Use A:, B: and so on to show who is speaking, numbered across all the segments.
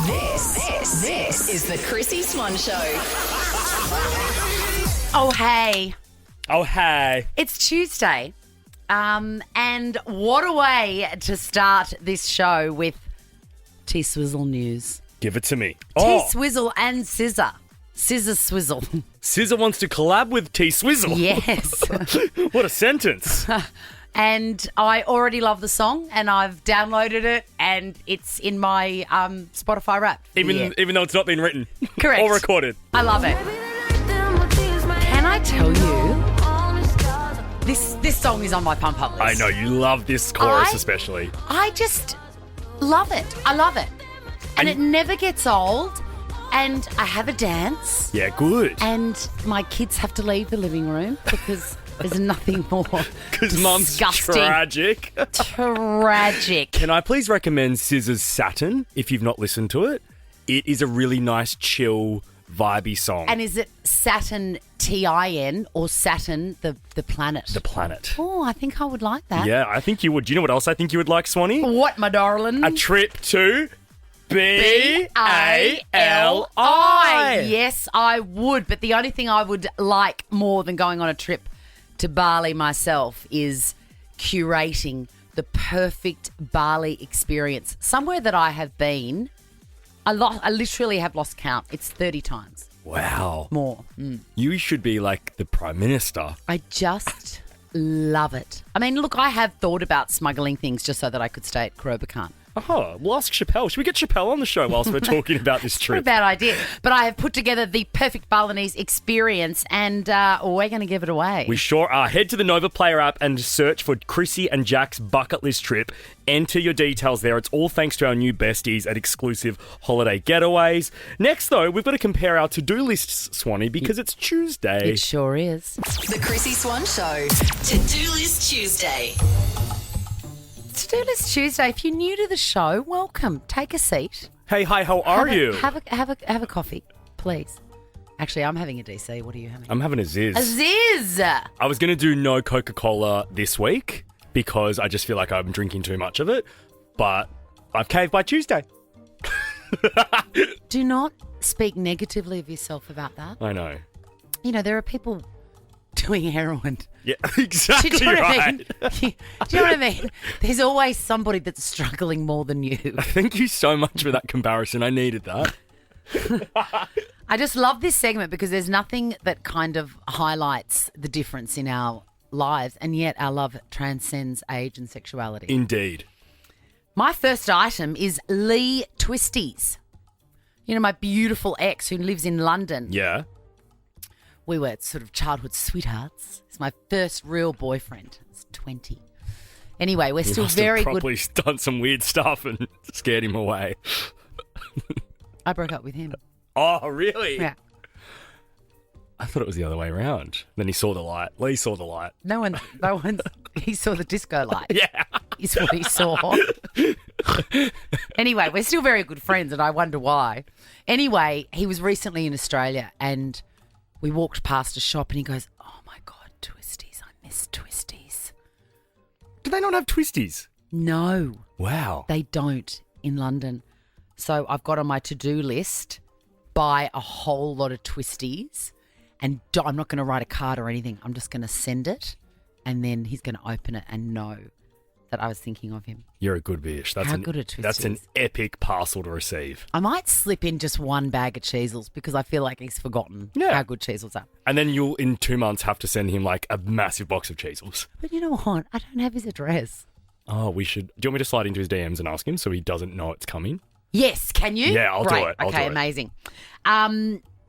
A: This is the Chrissy Swan Show.
B: Oh, hey.
C: Oh, hey.
B: It's Tuesday. And what a way to start this show with T-Swizzle news.
C: Give it to me.
B: T-Swizzle and Scissor. Scissor Swizzle.
C: Scissor wants to collab with T-Swizzle.
B: Yes.
C: What a sentence.
B: And I already love the song and I've downloaded it and it's in my Spotify Wrapped.
C: Even though it's not been written.
B: Correct.
C: Or recorded.
B: I love it. Can I tell you, this song is on my pump up list.
C: I know, you love this chorus
B: I-
C: especially.
B: I just love it. I love it. And it never gets old. And I have a dance.
C: Yeah, good.
B: And my kids have to leave the living room because there's nothing more
C: Because mum's
B: disgusting.
C: tragic.
B: Tragic.
C: Can I please recommend Scissor's Saturn if you've not listened to it? It is a really nice, chill, vibey song.
B: And is it Saturn Tin or Saturn the planet?
C: The planet.
B: Oh, I think I would like that.
C: Yeah, I think you would. Do you know what else I think you would like, Swanee?
B: What, my darling?
C: A trip to BALI.
B: Yes, I would. But the only thing I would like more than going on a trip to Bali myself is curating the perfect Bali experience. Somewhere that I have been, I literally have lost count. It's 30 times
C: Wow.
B: more.
C: You should be like the Prime Minister.
B: I just love it. I mean, look, I have thought about smuggling things just so that I could stay at Kurobakan.
C: Oh, we'll ask Chappelle. Should we get Chappelle on the show whilst we're talking about this
B: Not a
C: trip?
B: bad idea. But I have put together the perfect Balinese experience and we're going to give it away.
C: We sure are. Head to the Nova Player app and search for Chrissy and Jack's bucket list trip. Enter your details there. It's all thanks to our new besties at Exclusive Holiday Getaways. Next, though, we've got to compare our to-do lists, Swanee, because it's Tuesday.
B: It sure is.
A: The Chrissy Swan Show. To-do list Tuesday.
B: To-do list Tuesday. If you're new to the show, welcome. Take a seat.
C: Hey, hi, how are you?
B: Have a coffee, please. Actually, I'm having a DC. What are you having?
C: I'm having a Ziz.
B: A Ziz.
C: I was going to do no Coca-Cola this week because I just feel like I'm drinking too much of it, but I've caved by Tuesday.
B: Do not speak negatively of yourself about that.
C: I know.
B: You know, there are people doing heroin.
C: Yeah, exactly
B: Do you know what I
C: right.
B: mean? Do you know what I mean? There's always somebody that's struggling more than you.
C: Thank you so much for that comparison. I needed that.
B: I just love this segment because there's nothing that kind of highlights the difference in our lives, and yet our love transcends age and sexuality.
C: Indeed.
B: My first item is Lee Twisties. You know, my beautiful ex who lives in London.
C: Yeah.
B: We were sort of childhood sweethearts. It's my first real boyfriend. It's 20. Anyway, we're still
C: Must
B: very
C: have
B: good.
C: probably done some weird stuff and scared him away.
B: I broke up with him.
C: Oh, really?
B: Yeah.
C: I thought it was the other way around. Then he saw the light. Lee saw the light.
B: No one, he saw the disco light.
C: Yeah.
B: Is what he saw. Anyway, we're still very good friends and I wonder why. Anyway, he was recently in Australia and we walked past a shop and he goes, "Oh my God, Twisties. I miss Twisties."
C: Do they not have twisties?
B: No,
C: Wow.
B: they don't in London. So I've got on my to-do list, buy a whole lot of Twisties and I'm not going to write a card or anything. I'm just going to send it and then he's going to open it and know that I was thinking of him.
C: You're a good bitch.
B: How good are
C: That's an
B: Twisties?
C: epic parcel to receive.
B: I might slip in just one bag of Cheezels because I feel like he's forgotten
C: Yeah.
B: how good Cheezels are.
C: And then you'll, in 2 months, have to send him like a massive box of Cheezels.
B: But you know what? I don't have his address.
C: Oh, we should. Do you want me to slide into his DMs and ask him so he doesn't know it's coming?
B: Yes, can you?
C: Yeah, I'll do
B: Great.
C: it. I'll
B: okay,
C: do it.
B: amazing.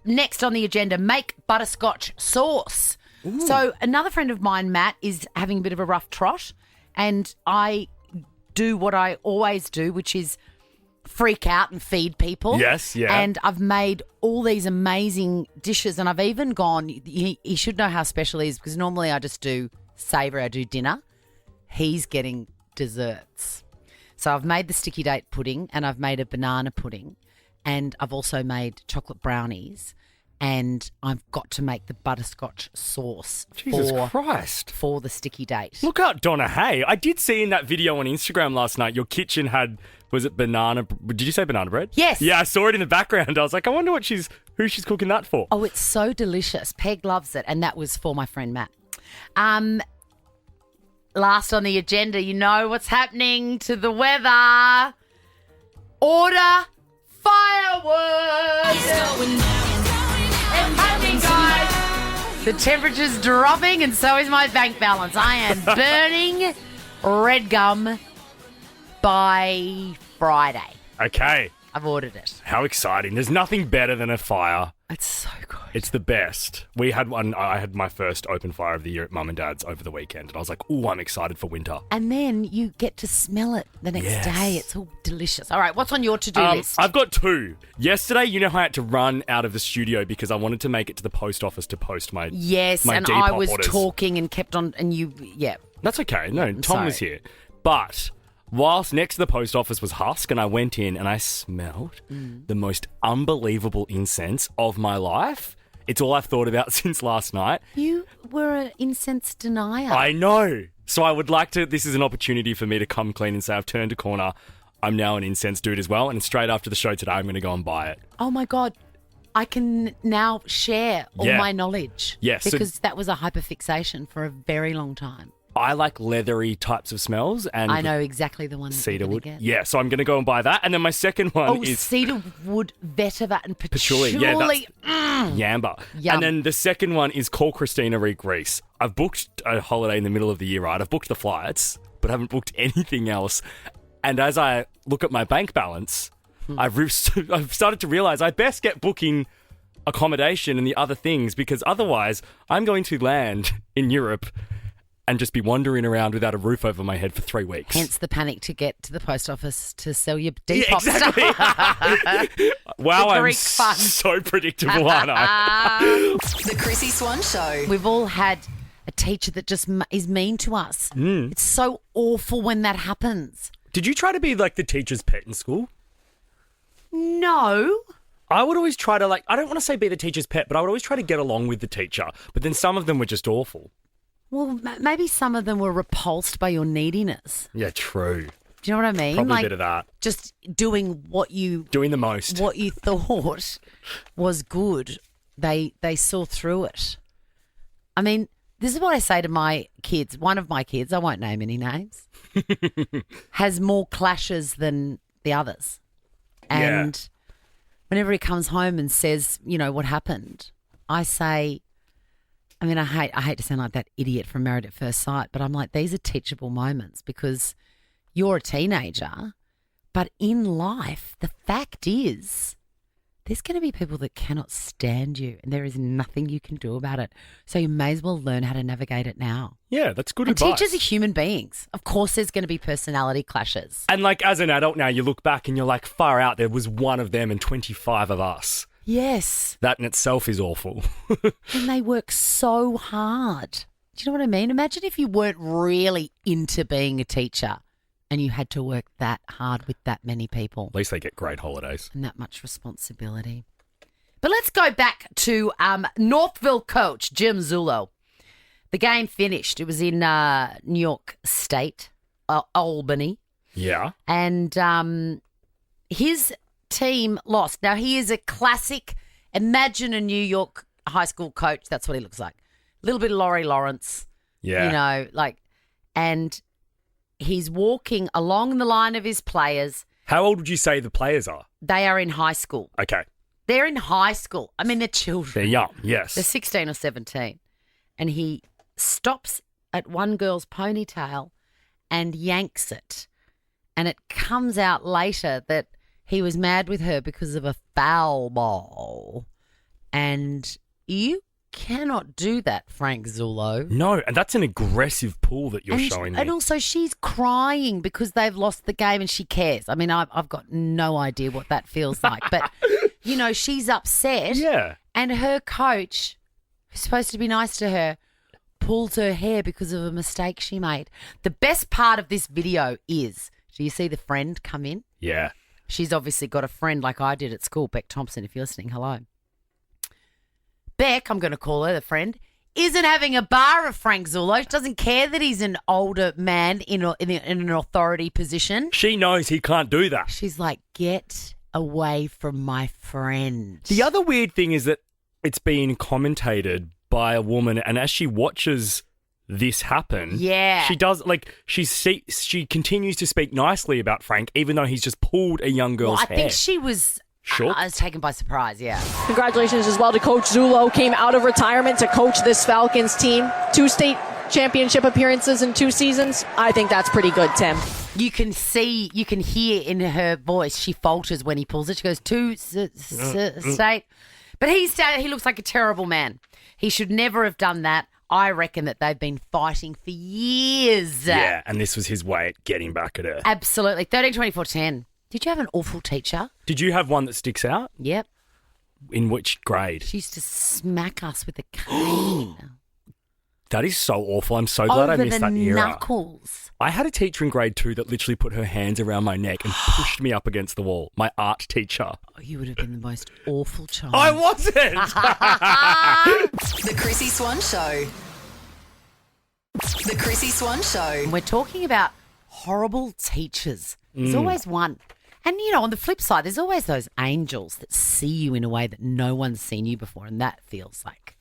B: Next on the agenda, make butterscotch sauce. So another friend of mine, Matt, is having a bit of a rough trot, and I do what I always do, which is freak out and feed people.
C: Yes, yeah.
B: And I've made all these amazing dishes, and I've even gone. He should know how special he is because normally I just do savoury, I do dinner. He's getting desserts. So I've made the sticky date pudding and I've made a banana pudding and I've also made chocolate brownies and I've got to make the butterscotch sauce
C: Jesus Christ.
B: for the sticky date.
C: Look out, Donna Hay. I did see in that video on Instagram last night, your kitchen had, was it banana, did you say banana bread?
B: Yes.
C: Yeah, I saw it in the background. I was like, I wonder who she's cooking that for.
B: Oh, it's so delicious. Peg loves it, and that was for my friend Matt. Last on the agenda, you know what's happening to the weather. Order fireworks. It's happening, guys. The temperature's dropping, and so is my bank balance. I am burning red gum by Friday.
C: Okay.
B: I've ordered it.
C: How exciting. There's nothing better than a fire.
B: It's so good.
C: It's the best. We had one. I had my first open fire of the year at Mum and Dad's over the weekend, and I was like, "Ooh, I'm excited for winter."
B: And then you get to smell it the next
C: Yes.
B: day. It's all delicious. All right, what's on your to-do list?
C: I've got two. Yesterday, you know how I had to run out of the studio because I wanted to make it to the post office to post my
B: Yes,
C: my
B: and
C: Depop
B: I was
C: orders.
B: talking and kept on, and you, yeah.
C: That's okay. No, Tom was
B: sorry.
C: here, but. Whilst next to the post office was Husk, and I went in and I smelled the most unbelievable incense of my life. It's all I've thought about since last night.
B: You were an incense denier.
C: I know. So I would like to, this is an opportunity for me to come clean and say I've turned a corner. I'm now an incense dude as well. And straight after the show today, I'm going to go and buy it.
B: Oh my God. I can now share all
C: Yeah.
B: my knowledge.
C: Yes, so-
B: Because that was a hyperfixation for a very long time.
C: I like leathery types of smells and
B: I know exactly the one that you're
C: cedarwood.
B: gonna get.
C: Yeah, so I'm going to go and buy that. And then my second one
B: Oh,
C: is
B: cedarwood, vetiver, and patchouli.
C: patchouli. Yeah, that's Yamba.
B: Yum.
C: And then the second one is Call Christina Re Greece. I've booked a holiday in the middle of the year, right? I've booked the flights, but haven't booked anything else. And as I look at my bank balance, I've started to realize I best get booking accommodation and the other things because otherwise I'm going to land in Europe and just be wandering around without a roof over my head for 3 weeks.
B: Hence the panic to get to the post office to sell your Depop
C: Yeah, exactly.
B: stuff.
C: Wow,
B: The
C: I'm
B: Greek fun.
C: so predictable, aren't I?
A: The Chrissy Swan Show.
B: We've all had a teacher that just is mean to us.
C: Mm.
B: It's so awful when that happens.
C: Did you try to be like the teacher's pet in school?
B: No.
C: I would always try to I don't want to say be the teacher's pet, but I would always try to get along with the teacher. But then some of them were just awful.
B: Well, maybe some of them were repulsed by your neediness.
C: Yeah, true.
B: Do you know what I mean?
C: Probably a bit of that.
B: Just doing what you
C: Doing the most.
B: thought was good. They saw through it. I mean, this is what I say to my kids. One of my kids, I won't name any names, has more clashes than the others.
C: Yeah.
B: And whenever he comes home and says, you know, what happened, I say, I mean, I hate to sound like that idiot from Married at First Sight, but I'm like, these are teachable moments because you're a teenager, but in life, the fact is there's going to be people that cannot stand you and there is nothing you can do about it. So you may as well learn how to navigate it now.
C: Yeah, that's good
B: And
C: advice.
B: teachers are human beings. Of course there's going to be personality clashes.
C: And as an adult now, you look back and you're like, far out, there was one of them and 25 of us.
B: Yes.
C: That in itself is awful.
B: And they work so hard. Do you know what I mean? Imagine if you weren't really into being a teacher and you had to work that hard with that many people
C: At least they get great holidays.
B: and that much responsibility. But let's go back to Northville coach Jim Zullo. The game finished. It was in New York State, Albany.
C: Yeah.
B: And his team lost. Now, he is a classic, imagine a New York high school coach. That's what he looks like. A little bit of Laurie Lawrence,
C: Yeah.
B: you know, and he's walking along the line of his players.
C: How old would you say the players are?
B: They are in high school.
C: Okay.
B: They're in high school. I mean, they're children.
C: They're young, yes.
B: They're 16 or 17. And he stops at one girl's ponytail and yanks it. And it comes out later that he was mad with her because of a foul ball. And you cannot do that, Frank Zullo.
C: No, and that's an aggressive pull that you're
B: and,
C: showing me.
B: and also she's crying because they've lost the game and she cares. I mean, I've got no idea what that feels like. But, you know, she's upset.
C: Yeah.
B: And her coach, who's supposed to be nice to her, pulls her hair because of a mistake she made. The best part of this video is, do you see the friend come in?
C: Yeah.
B: She's obviously got a friend like I did at school, Beck Thompson, if you're listening, hello. Beck, I'm going to call her the friend, isn't having a bar of Frank Zullo. She doesn't care that he's an older man in an authority position.
C: She knows he can't do that.
B: She's like, get away from my friend.
C: The other weird thing is that it's being commentated by a woman, and as she watches this happen, she does she continues to speak nicely about Frank, even though he's just pulled a young girl's hair.
B: I think she was.
C: Shook?
B: I was taken by surprise, yeah.
D: Congratulations as well to Coach Zullo. Came out of retirement to coach this Falcons team. 2 state championship appearances in 2 seasons. I think that's pretty good, Tim.
B: You can hear in her voice, she falters when he pulls it. She goes, 2 state. But he looks like a terrible man. He should never have done that. I reckon that they've been fighting for years.
C: Yeah, and this was his way at getting back at her.
B: Absolutely. 13, 24, 10. Did you have an awful teacher?
C: Did you have one that sticks out?
B: Yep.
C: In which grade?
B: She used to smack us with a cane.
C: That is so awful. I'm so glad I missed that era.
B: Knuckles.
C: I had a teacher in grade 2 that literally put her hands around my neck and pushed me up against the wall. My art teacher.
B: Oh, you would have been the most awful child.
C: I wasn't.
A: The Chrissy Swan Show. The Chrissy Swan Show.
B: And we're talking about horrible teachers. There's always one. And, on the flip side, there's always those angels that see you in a way that no one's seen you before, and that feels like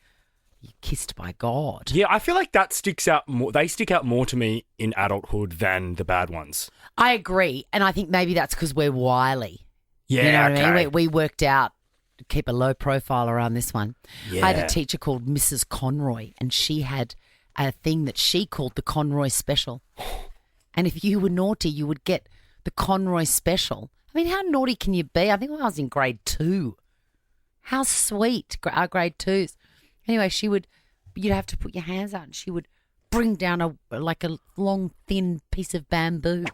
B: you're kissed by God.
C: Yeah, I feel like that sticks out more. They stick out more to me in adulthood than the bad ones.
B: I agree, and I think maybe that's because we're wily.
C: Yeah,
B: you know what
C: okay.
B: I mean? We worked out to keep a low profile around this one.
C: Yeah.
B: I had a teacher called Mrs. Conroy, and she had a thing that she called the Conroy Special. And if you were naughty, you would get the Conroy Special. I mean, how naughty can you be? I think I was in grade 2. How sweet, our grade 2s. Anyway, you'd have to put your hands out and she would bring down a long, thin piece of bamboo.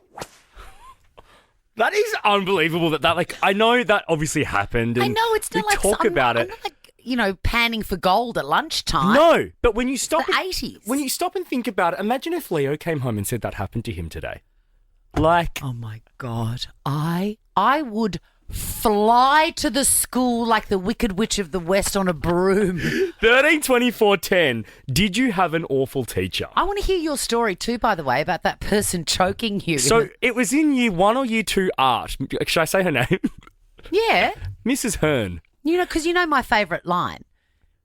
C: That is unbelievable I know that obviously happened. And
B: I know, it's not
C: we talk about it.
B: I'm not like, panning for gold at lunchtime.
C: No, but when you stop
B: the 80s.
C: When you stop and think about it, imagine if Leo came home and said that happened to him today. Like,
B: oh my God, I would fly to the school like the Wicked Witch of the West on a broom.
C: 13, 24, 10. Did you have an awful teacher?
B: I want to hear your story too, by the way, about that person choking you.
C: So it was in year 1 or year 2 art. Should I say her name?
B: Yeah.
C: Mrs. Hearn.
B: Because my favourite line.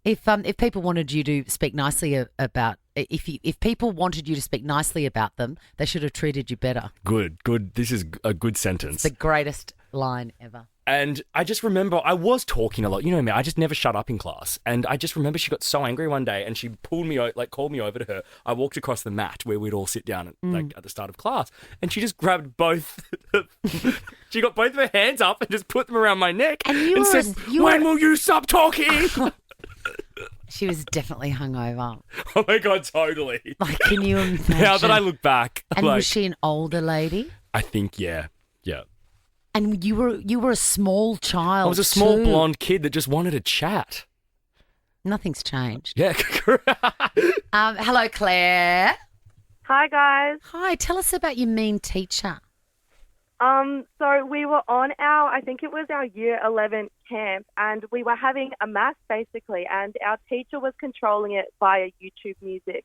B: If people wanted you to speak nicely about if people wanted you to speak nicely about them, they should have treated you better.
C: Good. This is a good sentence.
B: It's the greatest line ever.
C: And I just remember I was talking a lot. You know me, I just never shut up in class. And I just remember she got so angry one day and she pulled me, called me over to her. I walked across the mat where we'd all sit down at the start of class. And she just grabbed both. She got both of her hands up and just put them around my neck and said, when will you stop talking?
B: She was definitely hungover.
C: Oh my God, totally.
B: Can you imagine?
C: Now that I look back.
B: And was she an older lady?
C: I think, yeah.
B: And you were a small child.
C: I was a small
B: too.
C: blonde kid that just wanted to chat.
B: Nothing's changed.
C: Yeah.
B: Hello, Claire.
E: Hi, guys.
B: Hi, tell us about your mean teacher.
E: So we were on I think it was our year 11 camp, and we were having a mass basically, and our teacher was controlling it via YouTube music.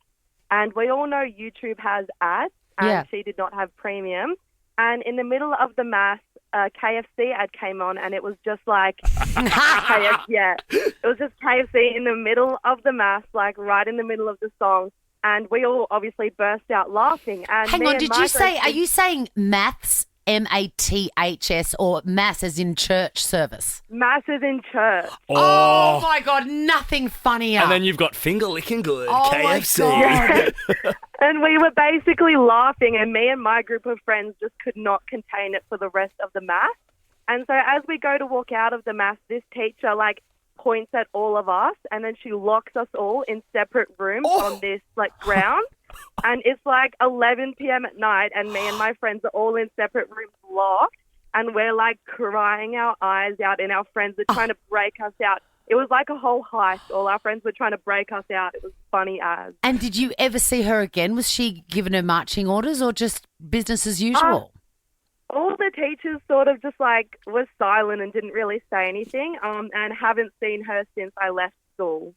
E: And we all know YouTube has ads, and she did not have premium. And in the middle of the mass, a KFC ad came on, and it was just like it was just KFC in the middle of the mass, right in the middle of the song. And we all obviously burst out laughing. And
B: hang on, are you saying maths? MATHS or mass as in church service?
E: Mass as in church.
B: Oh my God, nothing funnier.
C: And then you've got finger licking good, KFC.
B: My God.
E: And we were basically laughing, and me and my group of friends just could not contain it for the rest of the mass. And so as we go to walk out of the mass, this teacher points at all of us, and then she locks us all in separate rooms on this ground. And it's 11 p.m. at night, and me and my friends are all in separate rooms locked, and we're crying our eyes out, and our friends are trying to break us out. It was like a whole heist. All our friends were trying to break us out. It was funny as.
B: And did you ever see her again? Was she given her marching orders or just business as usual?
E: All the teachers sort of just were silent and didn't really say anything, and haven't seen her since I left school.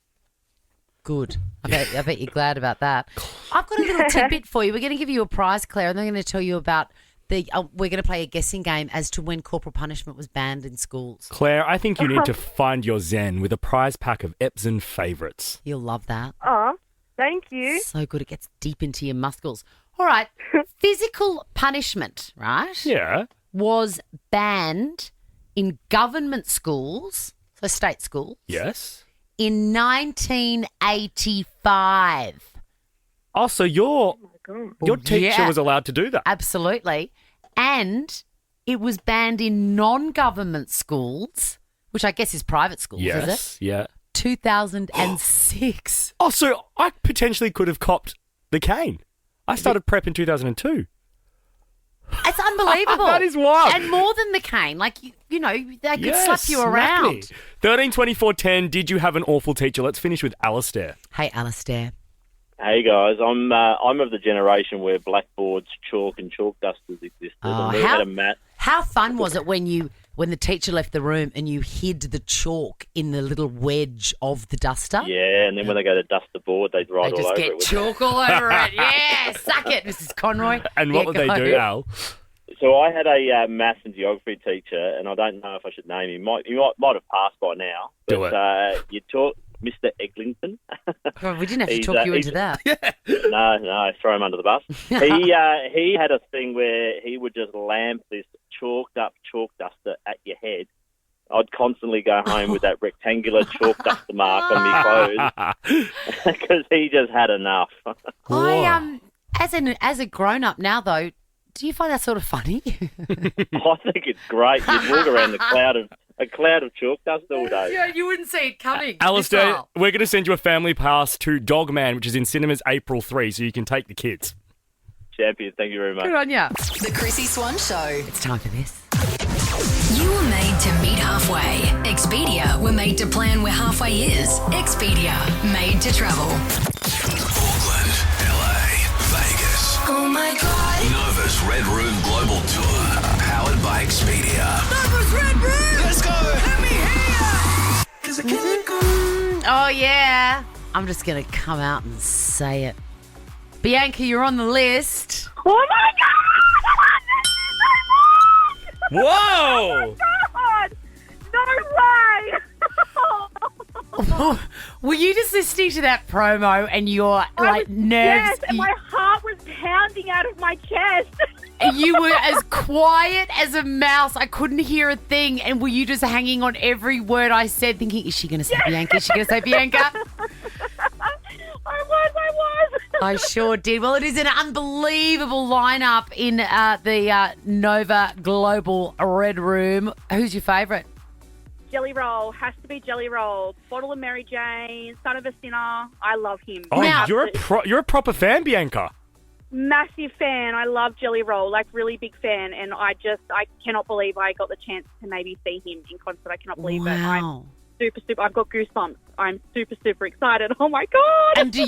B: Good. I bet you're glad about that. I've got a little tidbit for you. We're going to give you a prize, Claire, and I'm going to tell you about we're going to play a guessing game as to when corporal punishment was banned in schools.
C: Claire, I think you need to find your zen with a prize pack of Epsom favourites.
B: You'll love that.
E: Oh, thank you.
B: So good. It gets deep into your muscles. All right. Physical punishment, right?
C: Yeah.
B: Was banned in government schools, so state schools.
C: Yes.
B: In 1985.
C: Oh, so your teacher
B: Yeah.
C: was allowed to do that?
B: Absolutely. And it was banned in non-government schools, which I guess is private schools, is it?
C: Yes. Yeah.
B: 2006.
C: Oh, so I potentially could have copped the cane. I started prep in 2002.
B: It's unbelievable.
C: That is wild.
B: And more than the cane. Like, you know, they could
C: Yes,
B: slap you around.
C: smack me. 13, 24, 10. Did you have an awful teacher? Let's finish with Alistair.
B: Hey, Alistair.
F: Hey guys, I'm of the generation where blackboards, chalk, and chalk dusters existed.
B: Oh,
F: and we had a mat.
B: How fun was it when the teacher left the room and you hid the chalk in the little wedge of the duster?
F: Yeah, and then when they go to dust the board, they'd
B: They
F: write all
B: just
F: over
B: get
F: it.
B: chalk all over it. Yeah, suck it, Mrs. Conroy.
C: And what
B: Yeah,
C: would they
B: go.
C: do, Al?
F: So I had a maths and geography teacher, and I don't know if I should name him. He might have passed by now.
C: Do
F: but, you taught Mr. Eglinton.
B: Oh, we didn't have to
F: He's,
B: talk you into
F: he's-
B: that.
F: No, throw him under the bus. He had a thing where he would just lamp this chalked up chalk duster at your head. I'd constantly go home with that rectangular chalk duster mark on my clothes because he just had enough.
B: As a grown up now though, do you find that sort of funny?
F: I think it's great. You'd walk around a cloud of chalk dust all day.
B: Yeah, you wouldn't see it coming.
C: Alistair,
B: Missile.
C: we're going to send you a family pass to Dogman, which is in cinemas April 3, so you can take the kids.
F: Champion, thank you very much.
B: Good on ya.
A: The Chrissy Swan Show.
B: It's time for this.
A: You were made to meet halfway. Expedia were made to plan where halfway is. Expedia, made to travel.
G: Auckland, LA, Vegas.
A: Oh my God.
G: Nova's Red Room Global Tour. Powered by Expedia.
A: Nova's Red Room.
G: Let's go.
A: Let me hear.
G: Cause I can't go.
B: Oh yeah. I'm just gonna come out and say it. Bianca, you're on the list.
E: Oh my
C: Whoa!
E: God! No way!
B: Were you just listening to that promo and your nerves?
E: Yes, and my heart was pounding out of my chest.
B: You were as quiet as a mouse. I couldn't hear a thing. And were you just hanging on every word I said, thinking, is she going to say Bianca? Is she going to say Bianca?
E: I was.
B: I sure did. Well, it is an unbelievable lineup in the Nova Global Red Room. Who's your favourite?
E: Jelly Roll. Has to be Jelly Roll. Bottle of Mary Jane. Son of a Sinner. I love him.
C: Oh,
B: Now-
C: you're a proper fan, Bianca.
E: Massive fan. I love Jelly Roll. Like, really big fan. And I cannot believe I got the chance to maybe see him in concert. I cannot believe it. I'm
B: Wow.
E: super. I've got goosebumps. I'm super excited. Oh, my God.
B: And do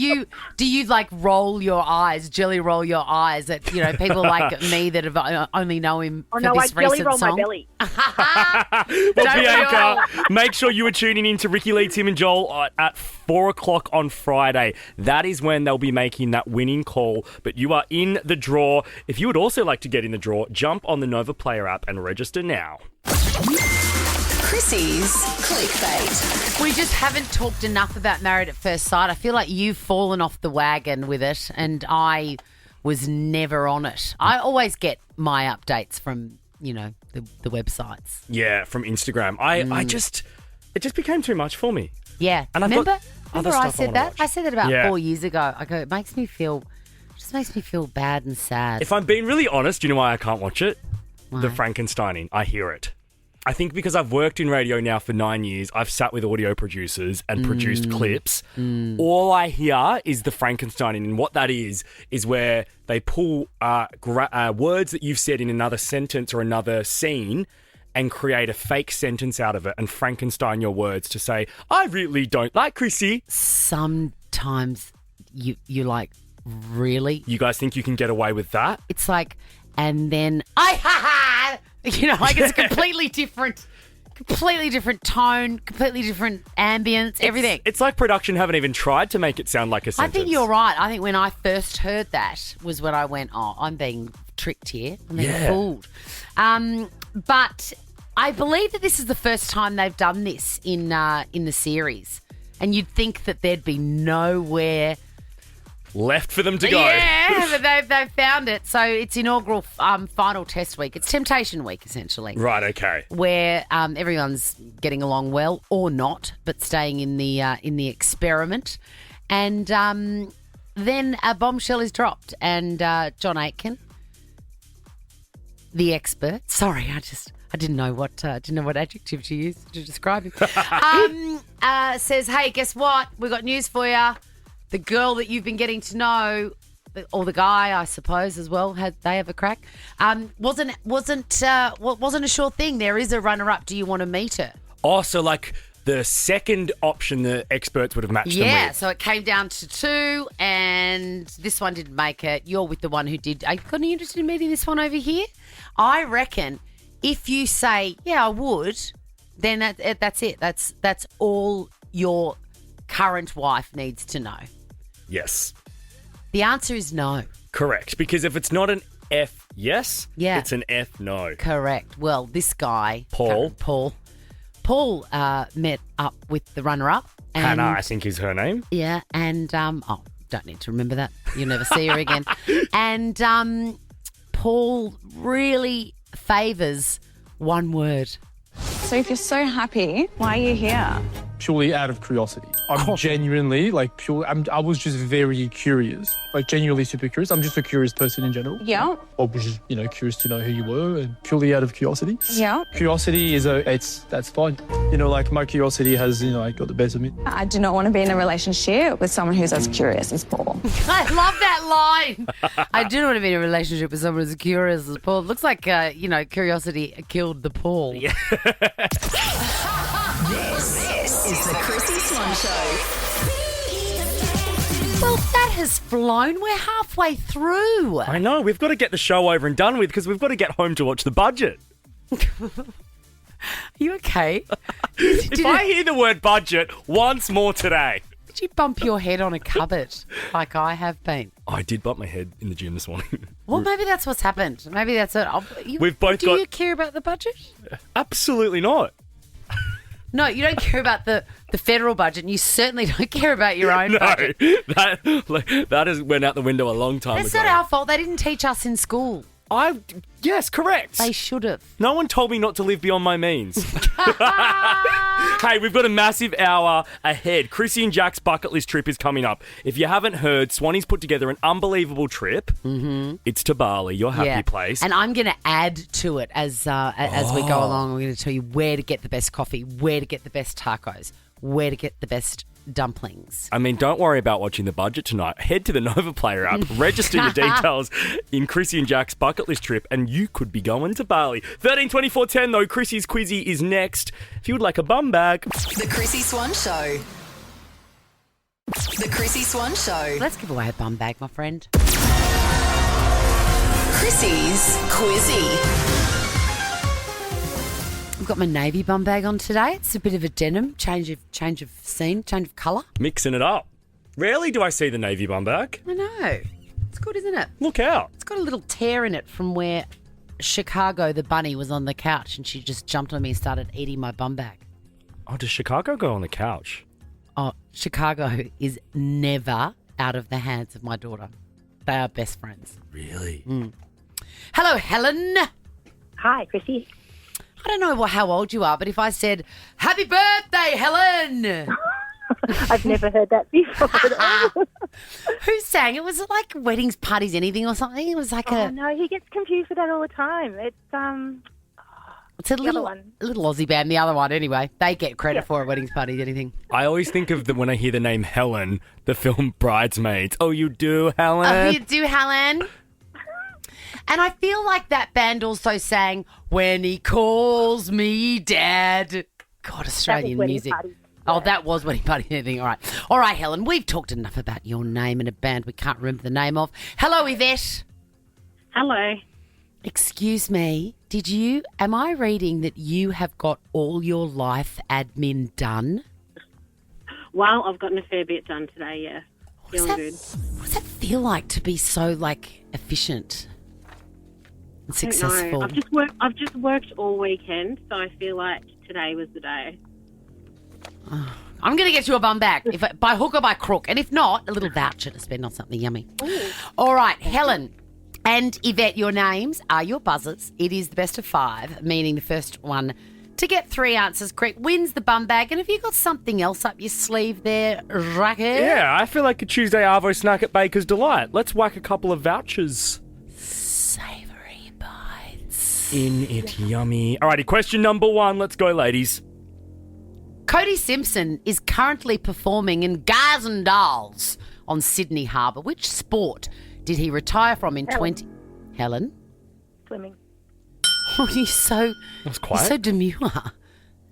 B: you like roll your eyes, jelly roll your eyes at, you know, people like me that have only know him
E: Oh,
B: for
E: no, I
B: this
E: jelly
B: recent
E: roll
B: song?
E: my belly.
C: Well,
B: Don't
C: Bianca, make sure you are tuning in to Ricky Lee, Tim and Joel at 4 o'clock on Friday. That is when they'll be making that winning call. But you are in the draw. If you would also like to get in the draw, jump on the Nova Player app and register now.
A: Chrissy's Clickbait.
B: We just haven't talked enough about Married at First Sight. I feel like you've fallen off the wagon with it, and I was never on it. I always get my updates from, you know, the websites.
C: Yeah, from Instagram. It just became too much for me.
B: Yeah.
C: And I've
B: remember
C: got other
B: I
C: stuff I
B: said
C: wanna
B: that?
C: watch.
B: I said that about
C: Yeah.
B: 4 years ago. I go, it makes me feel bad and sad.
C: If I'm being really honest, you know why I can't watch it? The
B: Why?
C: Frankensteining. I hear it. I think because I've worked in radio now for 9 years, I've sat with audio producers and produced clips. All I hear is the Frankensteining, and what that is where they pull words that you've said in another sentence or another scene and create a fake sentence out of it and Frankenstein your words to say, I really don't like Chrissy.
B: Sometimes you're like, really?
C: You guys think you can get away with that?
B: It's like, and then you know, like it's completely different. Completely different tone, completely different ambience, everything.
C: It's like production haven't even tried to make it sound like a
B: I
C: sentence.
B: think you're right. I think when I first heard that was when I went, oh, I'm being tricked here. I'm being fooled. But I believe that this is the first time they've done this in the series. And you'd think that there'd be nowhere
C: left for them to go.
B: Yeah, but they've found it. So it's inaugural final test week. It's Temptation Week, essentially.
C: Right, okay.
B: Where everyone's getting along well or not, but staying in the experiment. And then a bombshell is dropped, and John Aitken, the expert. Sorry, I didn't know what adjective to use to describe him. Says, "Hey, guess what? We got news for you. The girl that you've been getting to know, or the guy, I suppose, as well, they have a crack. Wasn't a sure thing. There is a runner-up. Do you want to meet her?" Oh,
C: so like the second option the experts would have matched them with.
B: Yeah, so it came down to two, and this one didn't make it. You're with the one who did. Are you got any interest in meeting this one over here? I reckon if you say, yeah, I would, then that's it. That's all your current wife needs to know.
C: Yes.
B: The answer is no.
C: Correct, because if it's not an F yes,
B: Yeah.
C: it's an F no.
B: Correct. Well, this guy,
C: Paul
B: met up with the runner-up. And,
C: Hannah, I think is her name.
B: Yeah, and don't need to remember that. You'll never see her again. And Paul really favours one word.
H: So if you're so happy, why are you here?
I: Purely out of curiosity. I'm genuinely, I was just very curious. Genuinely super curious. I'm just a curious person in general.
H: Yeah.
I: I was just, curious to know who you were and purely out of curiosity.
H: Yeah.
I: Curiosity that's fine. My curiosity has, got the best of me.
H: I do not want to be in a relationship with someone who's as curious as Paul.
B: I love that line. I do want to be in a relationship with someone as curious as Paul. Looks like, curiosity killed the Paul. Yeah.
A: This is the Chrissy Swan Show.
B: Well, that has flown. We're halfway through.
C: I know. We've got to get the show over and done with because we've got to get home to watch The Budget.
B: Are you okay?
C: If I hear the word budget once more today.
B: Did you bump your head on a cupboard like I have been?
C: I did bump my head in the gym this morning.
B: Well, maybe that's what's happened. Maybe that's it.
C: We've both
B: Do you care about the budget?
C: Absolutely not.
B: No, you don't care about the federal budget, and you certainly don't care about your own budget.
C: That has went out the window a long time
B: That's
C: ago.
B: not our fault. They didn't teach us in school.
C: Yes, correct.
B: They should have.
C: No one told me not to live beyond my means. Hey, we've got a massive hour ahead. Chrissy and Jack's bucket list trip is coming up. If you haven't heard, Swanee's put together an unbelievable trip. Mm-hmm. It's to Bali, your happy place.
B: And I'm going to add to it as we go along. I'm going to tell you where to get the best coffee, where to get the best tacos, where to get the best dumplings.
C: I mean, don't worry about watching The Budget tonight. Head to the Nova Player app, register your details in Chrissy and Jack's bucket list trip, and you could be going to Bali. 13-24-10 though, Chrissy's Quizzy is next. If you would like a bum bag.
A: The Chrissy Swan Show. The Chrissy Swan Show.
B: Let's give away a bum bag, my friend.
A: Chrissy's Quizzy.
B: I've got my navy bum bag on today. It's a bit of a denim, change of scene, change of colour.
C: Mixing it up. Rarely do I see the navy bum bag.
B: I know. It's good, isn't it?
C: Look out.
B: It's got a little tear in it from where Chicago, the bunny, was on the couch and she just jumped on me and started eating my bum bag.
C: Oh, does Chicago go on the couch?
B: Oh, Chicago is never out of the hands of my daughter. They are best friends.
C: Really?
B: Hello, Helen.
J: Hi, Chrissy.
B: I don't know how old you are, but if I said, happy birthday, Helen.
J: I've never heard that before at all.
B: Who sang? It was like weddings, parties, anything or something. It was like
J: No, he gets confused with that all the time.
B: It's a little Aussie band, the other one anyway. They get credit for it, weddings, parties, anything.
C: I always think of when I hear the name Helen, the film Bridesmaids. Oh, you do, Helen?
B: Oh, you do, Helen? And I feel like that band also sang, When He Calls Me Dad. God, Australian music. Oh, that was Wedding Party anything. All right, Helen, we've talked enough about your name and a band we can't remember the name of. Hello, Yvette.
J: Hello.
B: Excuse me, am I reading that you have got all your life admin done?
K: Well, I've gotten a fair bit done today, yeah. Feeling good.
B: What does that feel like to be so, efficient and successful?
K: I don't know. I've just worked all weekend, so I feel like today was the day.
B: I'm going to get you a bum bag, by hook or by crook. And if not, a little voucher to spend on something yummy.
K: Ooh.
B: All right, Helen and Yvette, your names are your buzzers. It is the best of 5, meaning the first one to get 3 answers correct wins the bum bag. And have you got something else up your sleeve there, Racket?
C: Yeah, I feel like a Tuesday Arvo snack at Baker's Delight. Let's whack a couple of vouchers.
B: Savoury bites.
C: In it, yummy. Alrighty, question number 1. Let's go, ladies.
B: Cody Simpson is currently performing in Guys and Dolls on Sydney Harbour. Which sport did he retire from in 20... Helen?
J: Swimming.
B: Oh, you're so...
C: That's quiet.
B: You're so demure.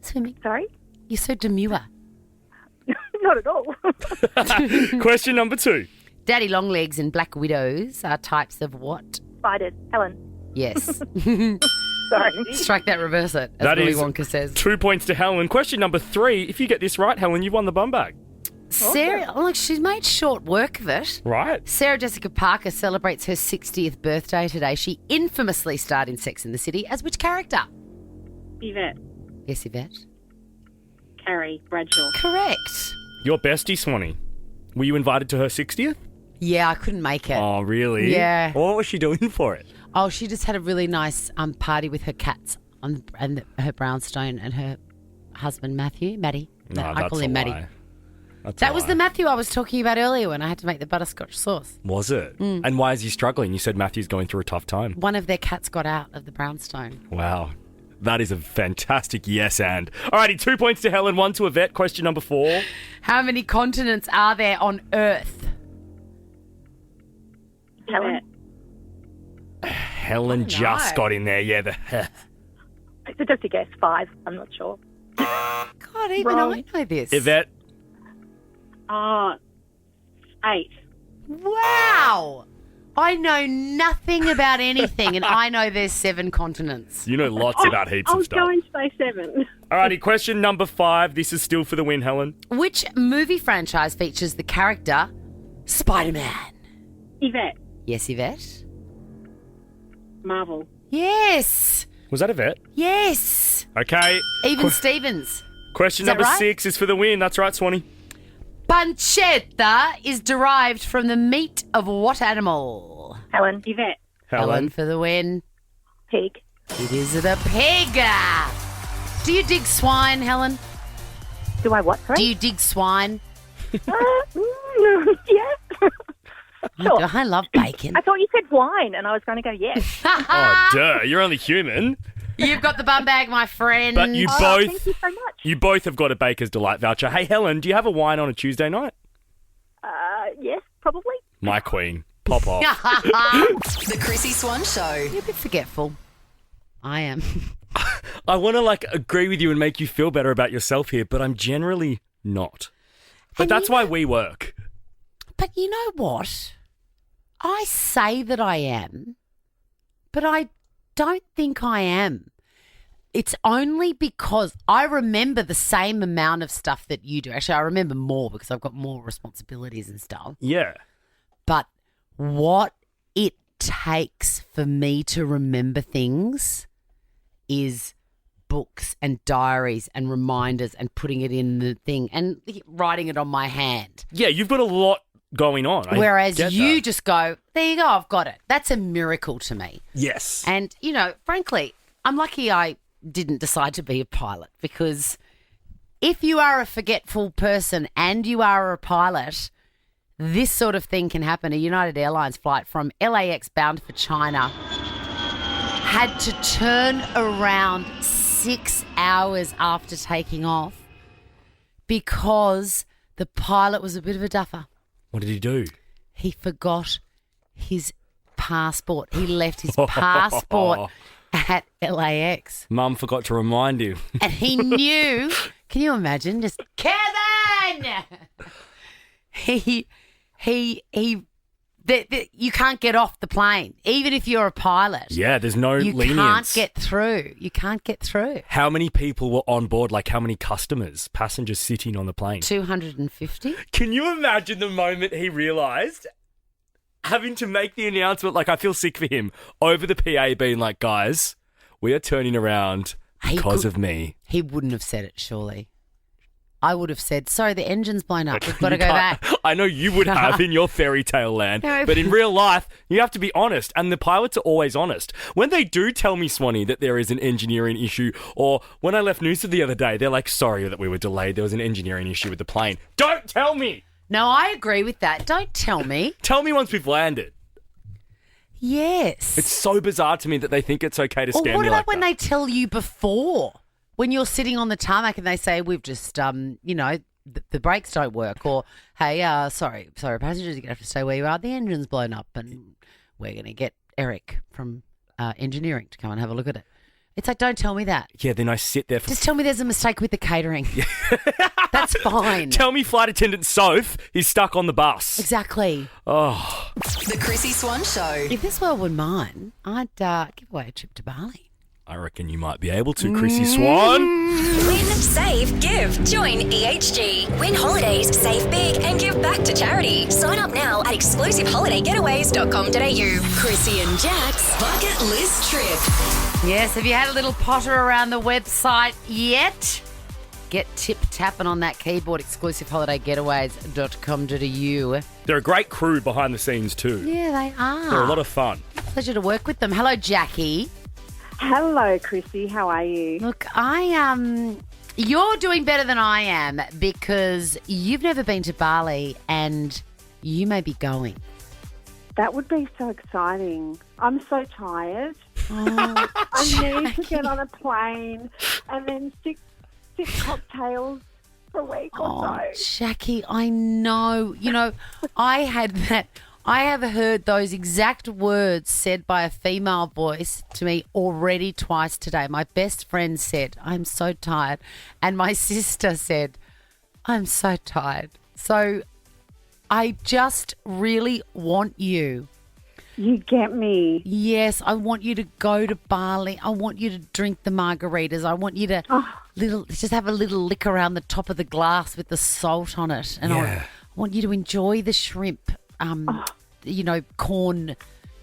B: Swimming.
J: Sorry?
B: You're so demure.
J: Not at all.
C: Question number 2.
B: Daddy Longlegs and Black Widows are types of what?
J: Spiders. Helen.
B: Yes.
J: Sorry.
B: Strike that, reverse it, as
C: That
B: Willy
C: is
B: Wonka says.
C: 2 points to Helen. Question number 3. If you get this right, Helen, you've won the bum bag.
B: Sarah, look, she's made short work of it.
C: Right.
B: Sarah Jessica Parker celebrates her 60th birthday today. She infamously starred in Sex and the City as which character?
K: Yvette.
B: Yes, Yvette.
K: Carrie Bradshaw.
B: Correct.
C: Your bestie, Swanee. Were you invited to her 60th?
B: Yeah, I couldn't make it.
C: Oh, really?
B: Yeah.
C: What was she doing for it?
B: Oh, she just had a really nice party with her cats and her brownstone and her husband, Maddie.
C: No,
B: I call him Maddie.
C: Lie.
B: That was the Matthew I was talking about earlier when I had to make the butterscotch sauce.
C: Was it? And why is he struggling? You said Matthew's going through a tough time.
B: One of their cats got out of the brownstone.
C: Wow. That is a fantastic yes and. Alrighty, 2 points to Helen, 1 to Yvette. Question number 4.
B: How many continents are there on Earth?
J: Helen.
C: Helen just got in there. Yeah,
J: So just a guess. 5. I'm not sure.
B: God, even I know this.
C: Yvette.
K: 8.
B: Wow. I know nothing about anything, and I know there's 7 continents.
C: You know lots about heaps
K: I
C: of
K: was
C: stuff.
K: going to say 7.
C: Alrighty, question number 5. This is still for the win, Helen.
B: Which movie franchise features the character Spider-Man?
K: Yvette.
B: Yes, Yvette.
K: Marvel.
B: Yes.
C: Was that Yvette?
B: Yes.
C: Okay.
B: Even Stevens.
C: Question
B: Is that
C: number
B: right?
C: 6 is for the win. That's right, Swanee.
B: Pancetta is derived from the meat of what animal?
J: Helen.
K: Yvette.
B: Helen for the win.
J: Pig.
B: It is the pig. Do you dig swine, Helen?
J: Do I what, sorry?
B: Do you dig swine?
J: Yeah. Sure.
B: I love bacon.
J: I thought you said wine, and I was going to go yes.
C: Oh, duh. You're only human.
B: You've got the bum bag, my friend.
C: But you
J: Thank you so much.
C: You both have got a Baker's Delight voucher. Hey, Helen, do you have a wine on a Tuesday night?
J: Yes, probably.
C: My queen. Pop off.
A: The Chrissy Swan Show.
B: You're a bit forgetful. I am.
C: I want to agree with you and make you feel better about yourself here, but I'm generally not. But that's why we work.
B: But you know what? I say that I am, but I don't think I am. It's only because I remember the same amount of stuff that you do. Actually, I remember more because I've got more responsibilities and stuff.
C: Yeah.
B: But what it takes for me to remember things is books and diaries and reminders and putting it in the thing and writing it on my hand.
C: Yeah, you've got a lot going on.
B: Whereas you just go, there you go, I've got it. That's a miracle to me.
C: Yes.
B: And, frankly, I'm lucky I didn't decide to be a pilot because if you are a forgetful person and you are a pilot, this sort of thing can happen. A United Airlines flight from LAX bound for China had to turn around 6 hours after taking off because the pilot was a bit of a duffer.
C: What did he do?
B: He forgot his passport. He left his passport at LAX.
C: Mum forgot to remind him.
B: And he knew, can you imagine? Just, Kevin! He You can't get off the plane, even if you're a pilot.
C: Yeah, there's no
B: You
C: lenience.
B: can't get through. You can't get through.
C: How many people were on board? Like how many passengers sitting on the plane?
B: 250.
C: Can you imagine the moment he realised having to make the announcement? Like, I feel sick for him over the PA being like, guys, we are turning around because of me.
B: He wouldn't have said it, surely. I would have said, sorry, the engine's blown up. We've got to go back.
C: I know you would have in your fairy tale land,
B: No.
C: but in real life, you have to be honest, and the pilots are always honest. When they do tell me, Swanee, that there is an engineering issue, or when I left Noosa the other day, they're like, sorry that we were delayed. There was an engineering issue with the plane. Don't tell me!
B: No, I agree with that. Don't tell me.
C: Tell me once we've landed.
B: Yes.
C: It's so bizarre to me that they think it's okay to scam
B: Or what
C: me
B: about
C: like
B: when
C: that.
B: they tell you before? When you're sitting on the tarmac and they say, we've just, the brakes don't work, or, hey, sorry, passengers, you're going to have to stay where you are. The engine's blown up and we're going to get Eric from engineering to come and have a look at it. It's like, don't tell me that.
C: Yeah, then I sit there for...
B: Just tell me there's a mistake with the catering. That's fine.
C: Tell me flight attendant Soph is stuck on the bus.
B: Exactly.
C: Oh.
A: The Chrissy Swan Show.
B: If this world were mine, I'd give away a trip to Bali.
C: I reckon you might be able to, Chrissy Swan.
A: Win, save, give. Join EHG. Win holidays, save big, and give back to charity. Sign up now at exclusiveholidayGetaways.com.au. Chrissy and Jack's bucket list trip.
B: Yes, have you had a little potter around the website yet? Get tip-tapping on that keyboard, exclusiveholidayGetaways.com.au.
C: They're a great crew behind the scenes too.
B: Yeah, they are.
C: They're a lot of fun.
B: Pleasure to work with them. Hello, Jackie.
K: Hello, Chrissy. How are you?
B: Look, you're doing better than I am because you've never been to Bali and you may be going.
K: That would be so exciting. I'm so tired.
B: Oh,
K: I need to get on a plane and then six cocktails for a week or so.
B: Jackie, I know. You know, I have heard those exact words said by a female voice to me already twice today. My best friend said, I'm so tired. And my sister said, I'm so tired. So I just really want you.
K: You get me.
B: Yes, I want you to go to Bali. I want you to drink the margaritas. I want you to just have a little lick around the top of the glass with the salt on it. And I want you to enjoy the shrimp. Corn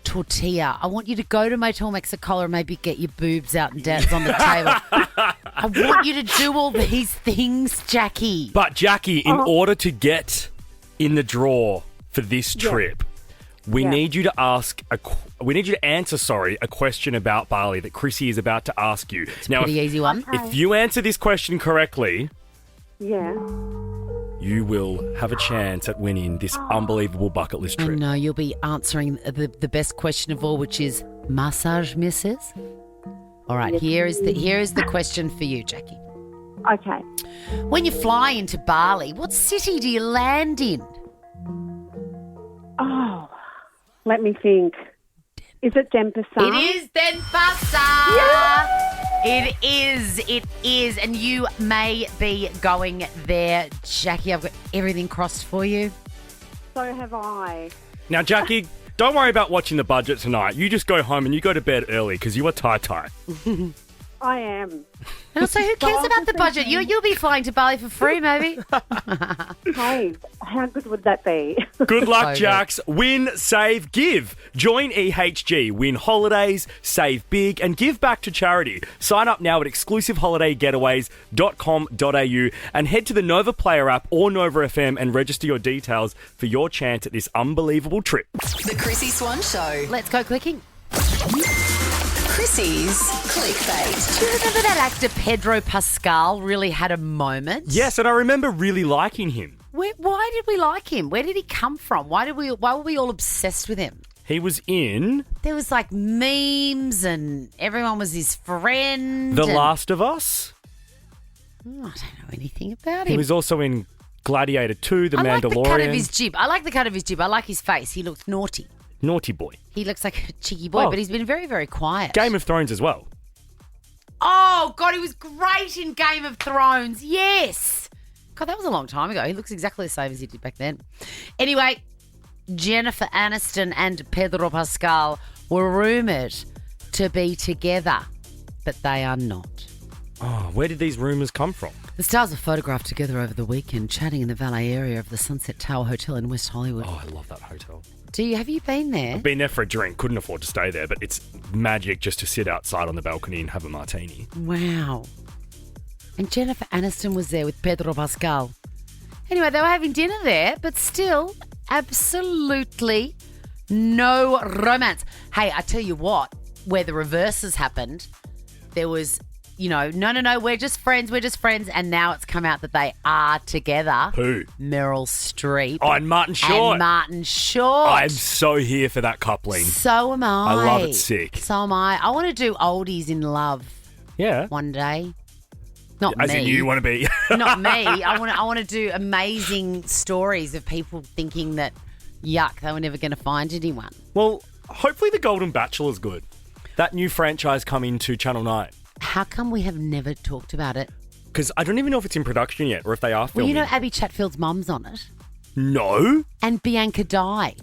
B: tortilla. I want you to go to Motel Mexicola and maybe get your boobs out and dance on the table. I want you to do all these things, Jackie.
C: But Jackie, in order to get in the draw for this trip, we need you to answer a question about Bali that Chrissy is about to ask you.
B: It's a pretty easy one.
C: If you answer this question correctly, you will have a chance at winning this unbelievable bucket list
B: I
C: trip.
B: know, you'll be answering the best question of all, which is massage misses. All right, here is the question for you, Jackie.
K: Okay.
B: When you fly into Bali, what city do you land in?
K: Oh, let me think. Is it Denpasar?
B: It is Denpasar. Yeah. It is. And you may be going there, Jackie. I've got everything crossed for you.
K: So have I.
C: Now, Jackie, don't worry about watching the budget tonight. You just go home and you go to bed early because you are tight.
K: I am.
B: And also, who cares about the budget? You'll be flying to Bali for free, maybe.
K: Hey, how good would that be?
C: Good luck,
B: So
C: Jax. Win, save, give. Join EHG. Win holidays, save big, and give back to charity. Sign up now at exclusiveholidayGetaways.com.au and head to the Nova Player app or Nova FM and register your details for your chance at this unbelievable trip.
A: The Chrissy Swan Show.
B: Let's go clicking.
A: Chrissy's clickbait.
B: Do you remember that actor Pedro Pascal really had a moment?
C: Yes, and I remember really liking him.
B: Why did we like him? Where did he come from? Why were we all obsessed with him?
C: He was in
B: There was like memes and everyone was his friend.
C: The Last of Us.
B: I don't know anything about
C: He
B: him.
C: was also in Gladiator 2, The
B: I
C: Mandalorian.
B: like the cut of his jib. I like the cut of his jib. I like his face. He looks naughty.
C: Naughty boy.
B: He looks like a cheeky boy, but he's been very, very quiet.
C: Game of Thrones as well.
B: Oh, God, he was great in Game of Thrones. Yes. God, that was a long time ago. He looks exactly the same as he did back then. Anyway, Jennifer Aniston and Pedro Pascal were rumoured to be together, but they are not.
C: Oh, where did these rumours come from?
B: The stars were photographed together over the weekend, chatting in the valet area of the Sunset Tower Hotel in West Hollywood.
C: Oh, I love that hotel.
B: Have you been there?
C: I've been there for a drink. Couldn't afford to stay there, but it's magic just to sit outside on the balcony and have a martini.
B: Wow. And Jennifer Aniston was there with Pedro Pascal. Anyway, they were having dinner there, but still, absolutely no romance. Hey, I tell you what, where the reverses happened, there was, no, we're just friends, and now it's come out that they are together.
C: Who?
B: Meryl Streep.
C: Oh, and Martin Short. I'm so here for that coupling.
B: So am I.
C: I love it sick.
B: So am I. I want to do oldies in love.
C: Yeah.
B: One day. Not
C: As
B: me.
C: in you want to be.
B: Not me. I want to do amazing stories of people thinking that, yuck, they were never going to find anyone.
C: Well, hopefully The Golden Bachelor's good. That new franchise coming to Channel 9.
B: How come we have never talked about it?
C: Because I don't even know if it's in production yet or if they are filming.
B: Well, Abby Chatfield's mum's on it.
C: No.
B: And Bianca Dye.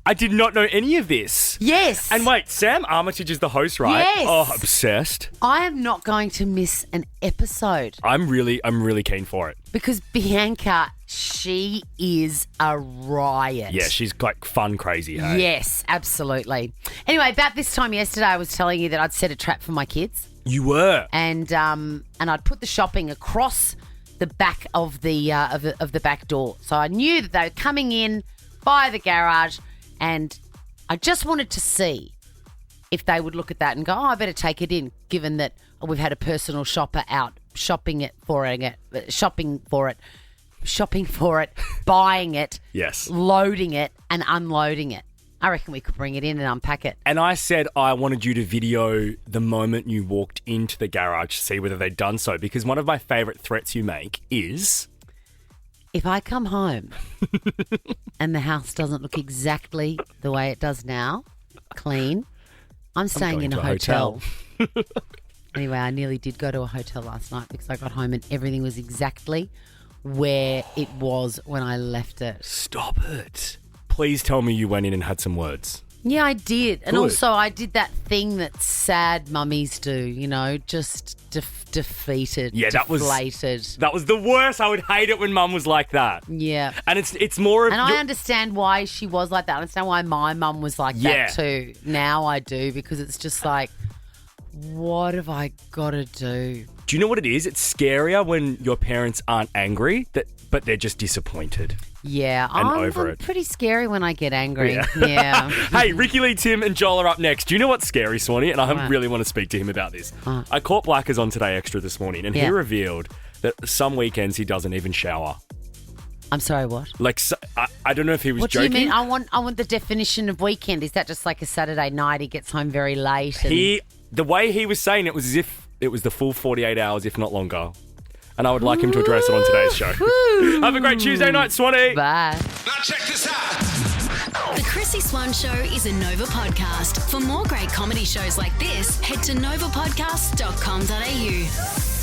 C: I did not know any of this.
B: Yes.
C: And wait, Sam Armitage is the host, right?
B: Yes.
C: Oh, obsessed.
B: I am not going to miss an episode.
C: I'm really keen for it.
B: Because Bianca, she is a riot.
C: Yeah, she's like fun crazy, hey?
B: Yes, absolutely. Anyway, about this time yesterday, I was telling you that I'd set a trap for my kids.
C: You were.
B: And I'd put the shopping across the back of the back door. So I knew that they were coming in by the garage, and I just wanted to see if they would look at that and go, oh, I better take it in, given that we've had a personal shopper out shopping for it, buying it,
C: yes,
B: loading it and unloading it. I reckon we could bring it in and unpack it.
C: And I said I wanted you to video the moment you walked into the garage to see whether they'd done so, because one of my favourite threats you make is...
B: if I come home and the house doesn't look exactly the way it does now, clean, I'm staying in a hotel. Anyway, I nearly did go to a hotel last night because I got home and everything was exactly where it was when I left it.
C: Stop it. Please tell me you went in and had some words.
B: Yeah, I did. And
C: Good.
B: also I did that thing that sad mummies do, just defeated, deflated.
C: That was the worst. I would hate it when mum was like that.
B: Yeah.
C: And it's more of...
B: And I understand why she was like that. I understand why my mum was like that too. Now I do, because it's just like, what have I got to do?
C: Do you know what it is? It's scarier when your parents aren't angry, but they're just disappointed.
B: Yeah,
C: and
B: I'm
C: over it.
B: Pretty scary when I get angry.
C: Yeah. Hey, Ricky Lee, Tim and Joel are up next. Do you know what's scary, Swanee? And I really want to speak to him about this. I caught Blackers on Today Extra this morning, and he revealed that some weekends he doesn't even shower.
B: I'm sorry, what?
C: Like, I don't know if he was joking.
B: What do you mean? I want the definition of weekend. Is that just like a Saturday night he gets home very late? And...
C: The way he was saying it was as if it was the full 48 hours, if not longer. And I would like him to address it on today's show. Have a great Tuesday night, Swanee.
B: Bye.
G: Now check this out.
A: The Chrissy Swan Show is a Nova podcast. For more great comedy shows like this, head to novapodcast.com.au.